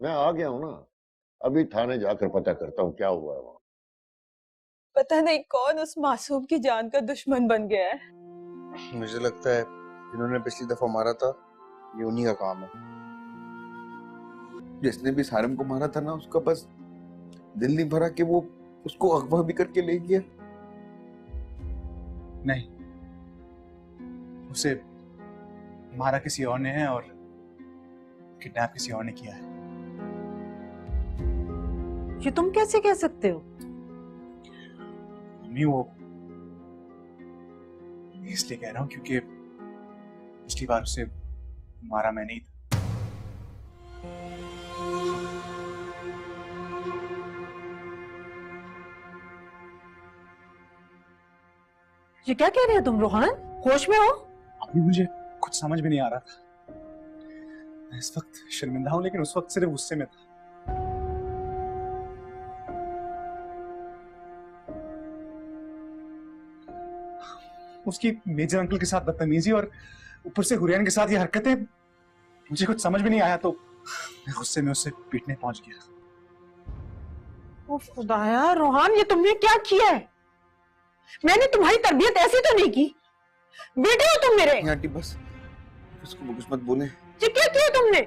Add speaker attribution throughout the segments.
Speaker 1: मैं आ गया हूँ ना, अभी थाने जाकर पता करता हूँ क्या हुआ है वहाँ।
Speaker 2: पता नहीं कौन उस मासूम की जान का दुश्मन बन गया है।
Speaker 3: मुझे लगता है जिन्होंने पिछली दफा मारा था ये उन्हीं का काम है। जिसने भी सारिम को मारा था ना, उसका बस दिल नहीं भरा कि वो उसको अगवा भी करके ले गया।
Speaker 4: नहीं, उसे मारा किसी और ने है और किडनैप किसी और ने किया है।
Speaker 5: ये तुम कैसे कह सकते हो?
Speaker 4: मम्मी, वो इसलिए कह रहा हूं क्योंकि पिछली बार उसे मारा मैं नहीं था।
Speaker 5: ये क्या कह रहे हो तुम रोहन? होश में हो?
Speaker 4: अभी मुझे कुछ समझ भी नहीं आ रहा था। मैं इस वक्त शर्मिंदा हूं, लेकिन उस वक्त सिर्फ गुस्से में था। उसकी मेजर अंकल के साथ बदतमीजी और ऊपर से हुरैन के साथ ये हरकतें, मुझे कुछ समझ भी नहीं आया तो मैं गुस्से में उससे पीटने पहुंच गया।
Speaker 5: ओ खुदाया रोहन, ये तुमने क्या किया है? मैंने तुम्हारी तरबियत ऐसी तो नहीं की। बेटे हो तुम मेरे।
Speaker 3: आंटी बस उसको कुछ मत बोले।
Speaker 5: ये क्या किया तुमने?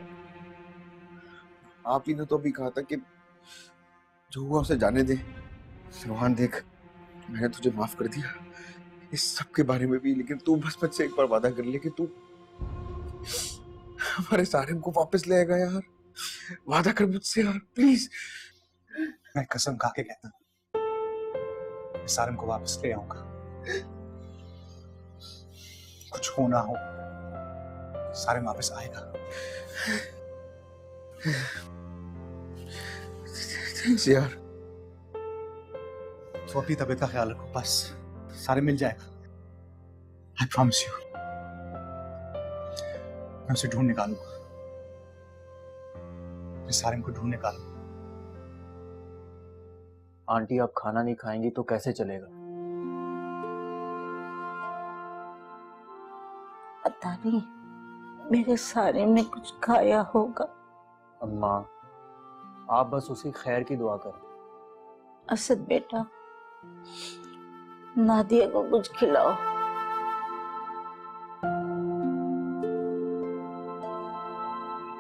Speaker 3: आप ही ने तो अभी कहा था कि जो हुआ उसे जाने दे। रोहान देख, मैंने तुझे माफ कर दिया इस सब के बारे में भी, लेकिन तू बस मुझसे एक बार वादा कर ले कि तू हमारे सारिम को वापस ले आएगा यार। वादा कर मुझसे यार, प्लीज।
Speaker 4: मैं कसम खा के कहता हूं, मैं सारिम को वापस ले आऊंगा। कुछ हो ना हो, सारिम वापस आएगा।
Speaker 3: थैंक्स यार।
Speaker 4: तो अपनी तबीयत का ख्याल रखो, बस सारे मिल जाएगा। I promise you। मैं उसे ढूंढ निकालूंगा, मैं सारिम को ढूंढ निकालूंगा।
Speaker 6: आंटी आप खाना नहीं खाएंगी तो कैसे चलेगा?
Speaker 7: पता नहीं, मेरे सारिम ने कुछ खाया होगा।
Speaker 6: अम्मा, आप बस उसकी खैर की दुआ करें।
Speaker 7: असद बेटा, नादिया को कुछ खिलाओ।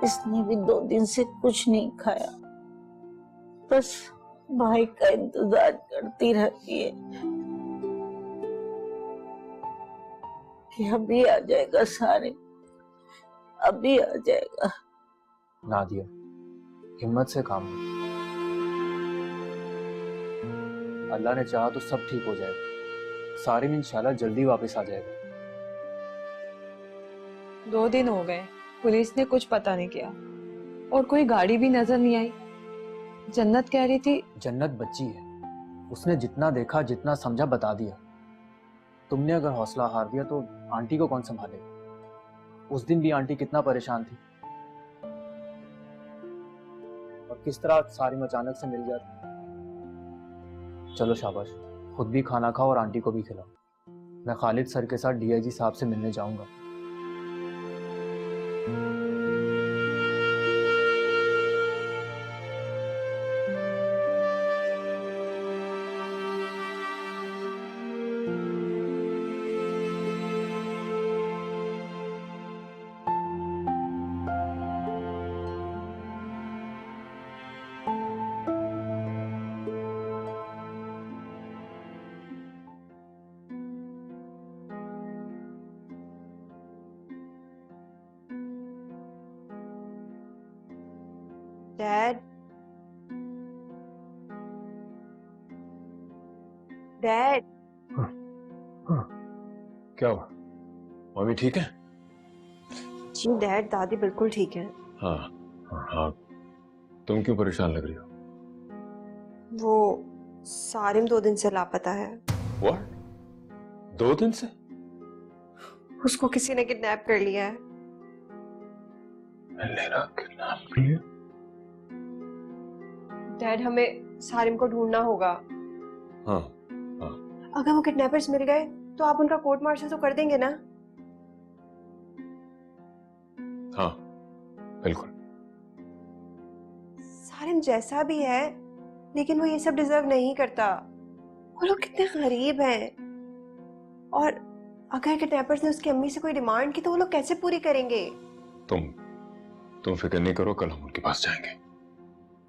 Speaker 7: इसने भी 2 दिन से कुछ नहीं खाया, बस भाई का इंतजार करती रहती है कि अभी आ जाएगा सारे, अभी आ जाएगा।
Speaker 6: नादिया, हिम्मत से काम लो। अल्लाह ने चाहा तो सब ठीक हो जाएगा। सारिम इंशाल्लाह जल्दी वापस आ जाएगा।
Speaker 2: 2 दिन हो गए, पुलिस ने कुछ पता नहीं किया और कोई गाड़ी भी नजर नहीं आई। जन्नत कह रही थी।
Speaker 6: जन्नत बच्ची है, उसने जितना देखा जितना समझा बता दिया। तुमने अगर हौसला हार दिया तो आंटी को कौन संभालेगा? उस दिन भी आंटी कितना परेशान थी और किस तरह सारिम अचानक से मिल जाती। चलो शाबाश, खुद भी खाना खाओ और आंटी को भी खिलाओ। मैं खालिद सर के साथ डीआईजी साहब से मिलने जाऊंगा।
Speaker 8: Dad, dad.
Speaker 1: क्या हुआ? मम्मी ठीक है?
Speaker 8: जी डैड, दादी बिल्कुल ठीक है।
Speaker 1: हाँ हाँ, तुम क्यों परेशान लग रही हो?
Speaker 8: वो सारिम 2 दिन से लापता है।
Speaker 1: What? 2 दिन से?
Speaker 8: उसको किसी ने किडनैप कर लिया है।
Speaker 1: लेना किडनैप कर लिया?
Speaker 8: डैड, हमें सारिम को ढूंढना होगा।
Speaker 1: हाँ।
Speaker 8: अगर वो किडनैपर्स मिल गए तो आप उनका कोर्ट मार्शल तो कर देंगे ना?
Speaker 1: हाँ बिल्कुल।
Speaker 8: सारिम जैसा भी है, लेकिन वो ये सब डिजर्व नहीं करता। वो लोग कितने गरीब हैं, और अगर किडनैपर्स ने उसकी अम्मी से कोई डिमांड की तो वो लोग कैसे पूरी करेंगे?
Speaker 9: तुम फिक्र नहीं करो, कल हम उनके पास जाएंगे।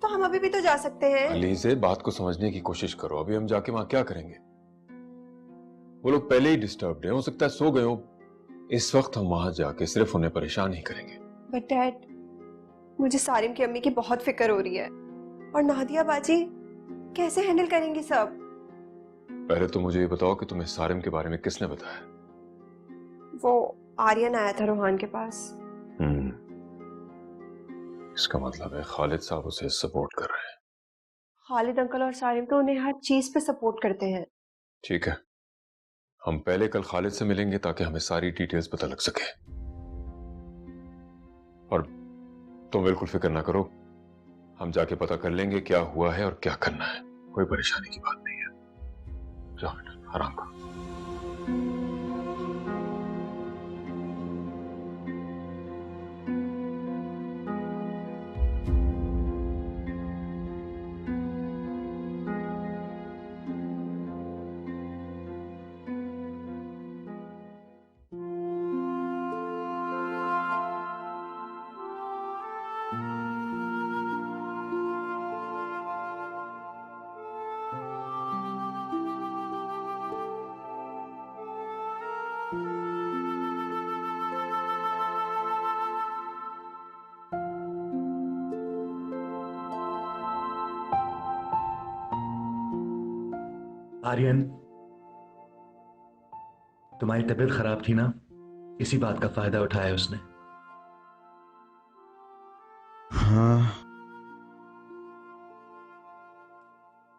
Speaker 8: तो हम अभी भी तो जा सकते हैं।
Speaker 9: अलीज़े, बात को समझने की कोशिश करो। अभी हम जाके वहां क्या करेंगे? वो लोग पहले ही डिस्टर्ब हैं, हो सकता है सो गए हो। इस वक्त हम वहां जाके सिर्फ उन्हें परेशान ही करेंगे।
Speaker 8: बट डैड, मुझे सारिम की अम्मी की बहुत फिक्र हो रही है, और नादिया बाजी कैसे हैंडल करेंगी सब?
Speaker 9: पहले तो मुझे ये बताओ कि तुम्हें सारिम के बारे में किसने बताया?
Speaker 8: वो आर्यन आया था रोहान के पास।
Speaker 9: इसका मतलब है खालिद साहब उसे सपोर्ट कर रहे हैं।
Speaker 8: खालिद अंकल और सारिम तो उन्हें हर चीज पे सपोर्ट करते हैं।
Speaker 9: ठीक है, हम पहले कल खालिद से मिलेंगे ताकि हमें सारी डिटेल्स पता लग सके। और तुम बिल्कुल फिक्र ना करो, हम जाके पता कर लेंगे क्या हुआ है और क्या करना है। कोई परेशानी की बात नहीं है। जाओ बेटा, आराम करो।
Speaker 10: आर्यन, तुम्हारी तबीयत खराब थी ना, इसी बात का फायदा उठाया उसने।
Speaker 3: हाँ।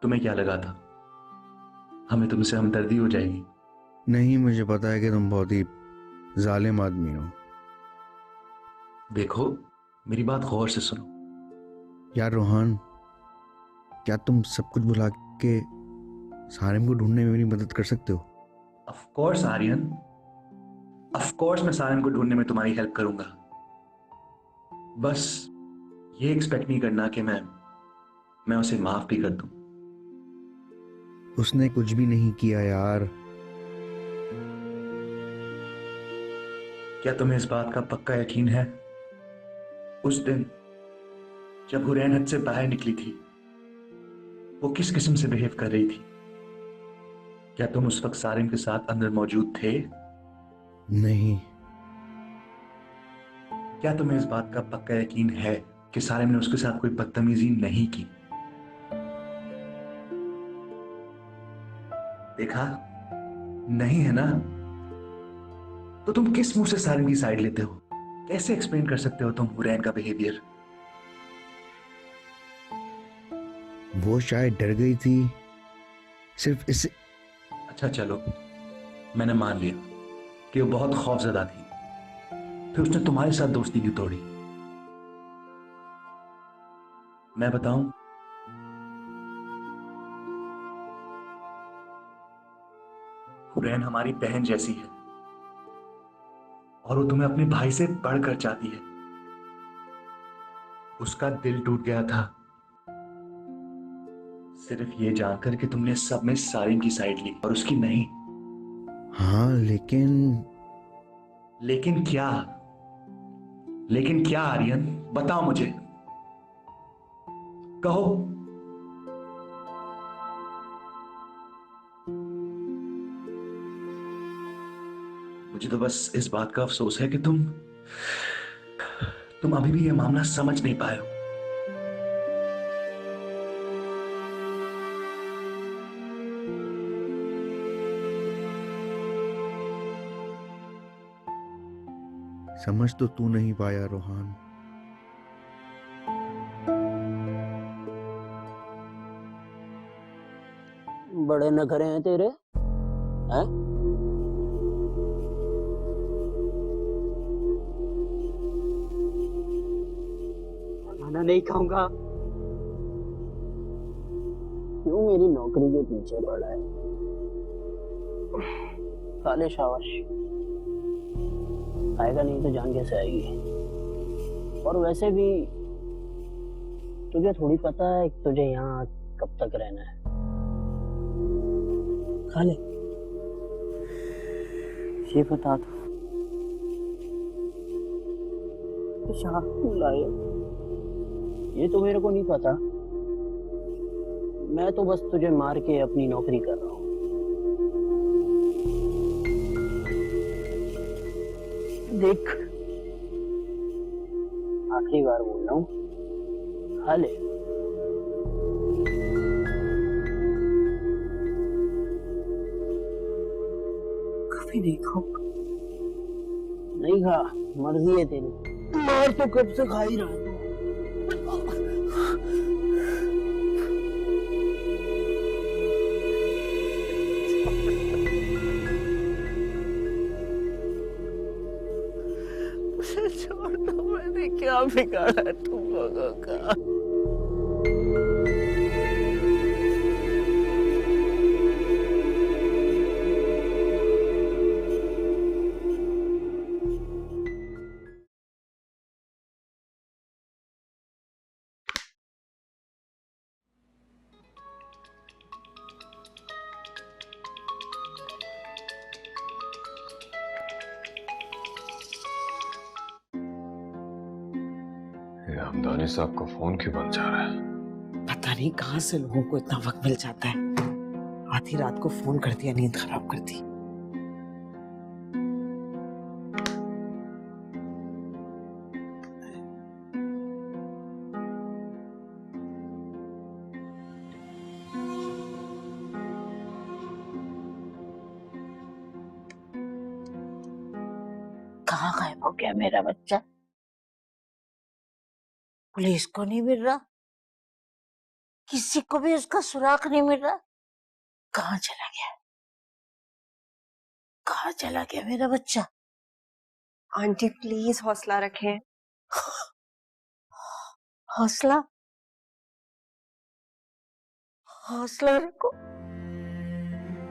Speaker 10: तुम्हें क्या लगा था हमें तुमसे हमदर्दी हो जाएगी?
Speaker 3: नहीं, मुझे पता है कि तुम बहुत ही जालिम आदमी हो।
Speaker 10: देखो, मेरी बात गौर से सुनो।
Speaker 3: यार रोहान, क्या तुम सब कुछ भुला के सारिम को ढूंढने में मेरी मदद कर सकते हो?
Speaker 10: Of course Aryan, of course मैं सारिम को ढूंढने में तुम्हारी हेल्प करूंगा। बस ये एक्सपेक्ट नहीं करना कि मैं उसे माफ भी कर दूं।
Speaker 3: उसने कुछ भी नहीं किया यार।
Speaker 10: क्या तुम्हें इस बात का पक्का यकीन है? उस दिन जब हुरैन हद से बाहर निकली थी, वो किस किस्म से बिहेव कर रही थी? क्या तुम उस वक्त सारिम के साथ अंदर मौजूद थे?
Speaker 3: नहीं।
Speaker 10: क्या तुम्हें इस बात का पक्का यकीन है कि सारिम ने उसके साथ कोई बदतमीजी नहीं की? देखा, नहीं है ना? तो तुम किस मुंह से सारिम की साइड लेते हो? कैसे एक्सप्लेन कर सकते हो तुम हुरैन का बिहेवियर?
Speaker 3: वो शायद डर गई थी, सिर्फ इससे।
Speaker 10: अच्छा चलो, मैंने मान लिया कि वो बहुत खौफजदा थी, फिर उसने तुम्हारे साथ दोस्ती क्यों तोड़ी? मैं बताऊं? हुरैन हमारी बहन जैसी है, और वो तुम्हें अपने भाई से बढ़कर चाहती है। उसका दिल टूट गया था सिर्फ ये जानकर कि तुमने सब में सारिम की साइड ली और उसकी नहीं।
Speaker 3: हाँ,
Speaker 10: लेकिन क्या? लेकिन क्या आर्यन, बताओ मुझे, कहो। मुझे तो बस इस बात का अफसोस है कि तुम अभी भी यह मामला समझ नहीं पाए हो।
Speaker 3: समझ तो तू नहीं पाया रोहान।
Speaker 7: बड़े नखरे हैं तेरे, हैं?
Speaker 11: खाना नहीं खाऊंगा।
Speaker 7: क्यों मेरी नौकरी के पीछे पड़ा है? खा ले, शाबाश। आएगा नहीं तो जान कैसे आएगी? और वैसे भी
Speaker 11: तुझे थोड़ी पता है कि तुझे यहाँ कब तक रहना है। खा ले, ये बता दो पेशाब क्यों लाए? ये तो मेरे को नहीं पता। मैं तो बस तुझे मार के अपनी नौकरी कर रहा हूँ। देख, आखिरी बार बोल रहा हूँ, खा ले। कभी नहीं खाऊंगा। नहीं खा, मर्जी है तेरी। मार तो कब से खा ही रहा हूँ। छोड़ दो, मैंने क्या बिगाड़ा तुम लोगों का?
Speaker 9: हमदानी साहब का फोन क्यों बंद जा रहा है?
Speaker 5: पता नहीं कहाँ से लोगों को इतना वक्त मिल जाता है। आधी रात को फोन कर दिया, नींद खराब कर दी।
Speaker 7: कहाँ गायब हो गया मेरा बच्चा? पुलिस को नहीं मिल रहा, किसी को भी उसका सुराग नहीं मिल रहा। कहाँ चला गया? कहाँ चला गया मेरा बच्चा?
Speaker 8: आंटी प्लीज हौसला रखें।
Speaker 7: हौसला, हौसला रखो।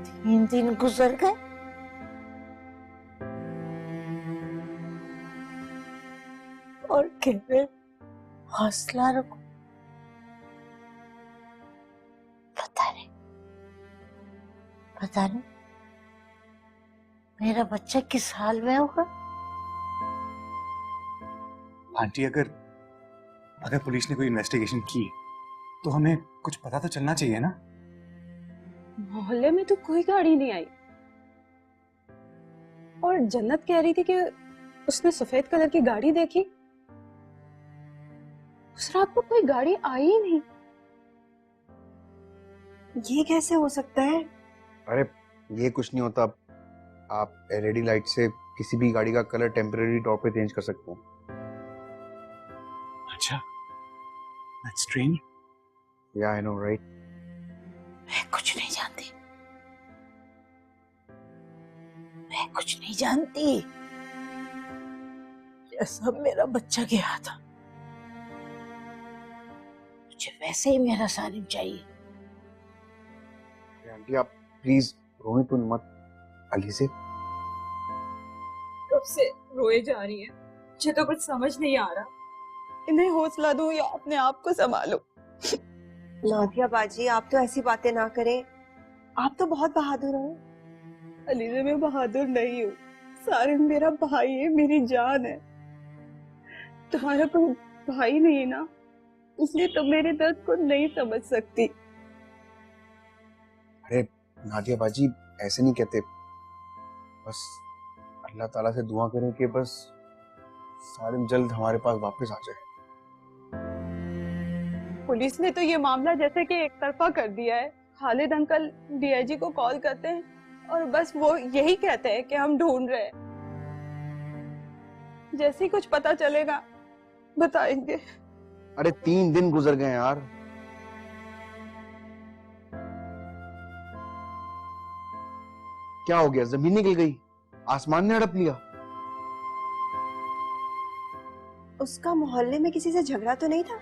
Speaker 7: 3 दिन गुजर गए, और कह रहे हौसला रखो। पता नहीं मेरा बच्चा किस हाल में होगा।
Speaker 4: आंटी, अगर पुलिस ने कोई इन्वेस्टिगेशन की तो हमें कुछ पता तो चलना चाहिए ना।
Speaker 2: मोहल्ले में तो कोई गाड़ी नहीं आई, और जन्नत कह रही थी कि उसने सफेद कलर की गाड़ी देखी। उस रात को कोई गाड़ी आई ही नहीं।
Speaker 8: ये कैसे हो सकता है?
Speaker 3: अरे ये कुछ नहीं होता। आप एलईडी लाइट से किसी भी गाड़ी का कलर टेम्परेरी तौर पे चेंज कर सकते हो।
Speaker 4: अच्छा, that's strange.
Speaker 3: Yeah, I know, right?
Speaker 7: मैं कुछ नहीं जानती, मैं कुछ नहीं जानती। जैसा मेरा बच्चा गया था, मुझे वैसे ही मेरा सालिम चाहिए।
Speaker 3: आंटी आप प्लीज रोने तो मत अली से।
Speaker 2: कब से रोए जा रही है, मुझे तो कुछ समझ नहीं आ रहा। इन्हें हौसला दूं या अपने आप को संभालो।
Speaker 8: नादिया बाजी, आप तो ऐसी बातें ना करें। आप तो बहुत बहादुर हो।
Speaker 2: अलीज़ा, मैं बहादुर नहीं हूँ। सारिम मेरा भाई है, मेरी जान है। तुम्हारा कोई भाई नहीं है ना, इसलिए तुम मेरे दर्द को नहीं समझ सकती।
Speaker 3: अरे नादिया बाजी, ऐसे नहीं कहते। बस अल्लाह ताला से दुआ करें कि बस सारिम जल्द हमारे पास वापस आ जाए।
Speaker 2: पुलिस ने तो ये मामला जैसे कि एक तरफा कर दिया है। खालिद अंकल डीआईजी को कॉल करते हैं और बस वो यही कहते हैं कि हम ढूंढ रहे हैं। जैसे ही कुछ पता चलेगा बताएंगे।
Speaker 3: अरे 3 दिन गुजर गए यार। क्या हो गया? जमीन निकल गई? आसमान ने हड़प लिया?
Speaker 8: उसका मोहल्ले में किसी से झगड़ा तो नहीं था?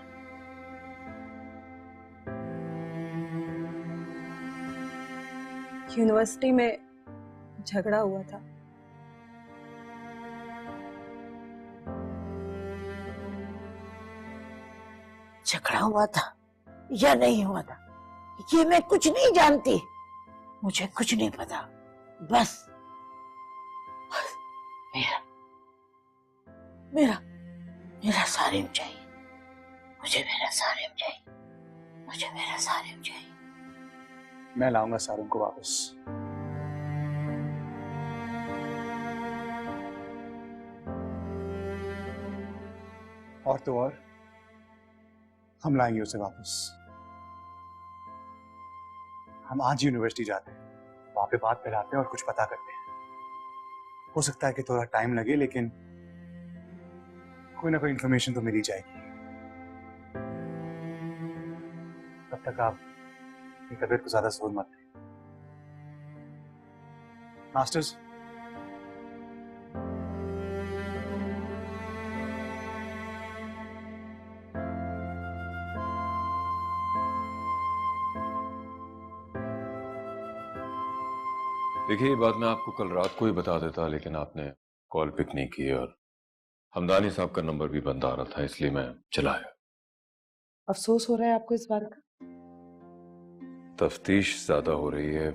Speaker 2: यूनिवर्सिटी में झगड़ा हुआ था।
Speaker 7: झगड़ा हुआ था या नहीं हुआ था ये मैं कुछ नहीं जानती, मुझे कुछ नहीं पता। बस मेरा मेरा मेरा सारिम चाहिए, मुझे मेरा सारिम चाहिए, मुझे मेरा सारिम चाहिए।
Speaker 4: मैं लाऊंगा सारिम को वापस। और तो और हम लाएंगे उसे वापस। हम आज यूनिवर्सिटी जाते हैं, वहां पे बात फैलाते हैं और कुछ पता करते हैं। हो सकता है कि थोड़ा टाइम लगे, लेकिन कोई ना कोई इंफॉर्मेशन तो मिल ही जाएगी। तब तक आप अपनी तबीयत को ज्यादा जोर मत दें। मास्टर्स,
Speaker 9: देखिए, ये बात मैं आपको कल रात को ही बता देता, लेकिन आपने कॉल पिक नहीं की और हमदानी साहब का नंबर भी बंद आ रहा था, इसलिए मैं चला आया।
Speaker 5: अफसोस हो रहा है आपको इस बात का?
Speaker 9: तफ्तीश ज्यादा हो रही है।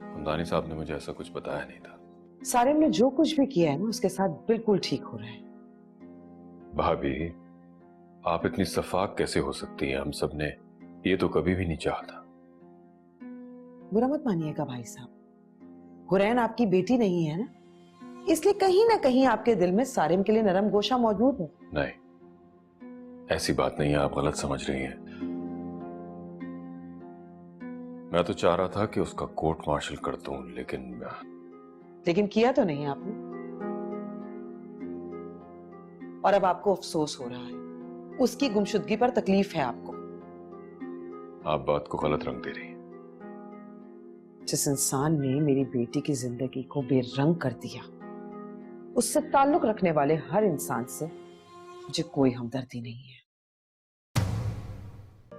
Speaker 9: हमदानी साहब ने मुझे ऐसा कुछ बताया नहीं था।
Speaker 5: सारिम ने जो कुछ भी किया है ना उसके साथ बिल्कुल ठीक हो रहा है।
Speaker 9: भाभी, आप इतनी सफाक कैसे हो सकती हैं? हम सब ने ये तो कभी भी नहीं चाहा था।
Speaker 5: बुरा मत मानिएगा भाई साहब, हुरैन आपकी बेटी नहीं है ना, इसलिए कहीं ना कहीं आपके दिल में सारिम के लिए नरम गोशा मौजूद है।
Speaker 9: नहीं, ऐसी बात नहीं है, आप गलत समझ रही हैं। मैं तो चाह रहा था कि उसका कोर्ट मार्शल कर दूं, लेकिन
Speaker 5: किया तो नहीं आपने। और अब आपको अफसोस हो रहा है, उसकी गुमशुदगी पर तकलीफ है आपको।
Speaker 9: आप बात को गलत रंग दे रही हैं।
Speaker 5: जिस इंसान ने मेरी बेटी की जिंदगी को बेरंग कर दिया, उससे ताल्लुक रखने वाले हर इंसान से मुझे कोई हमदर्दी नहीं है।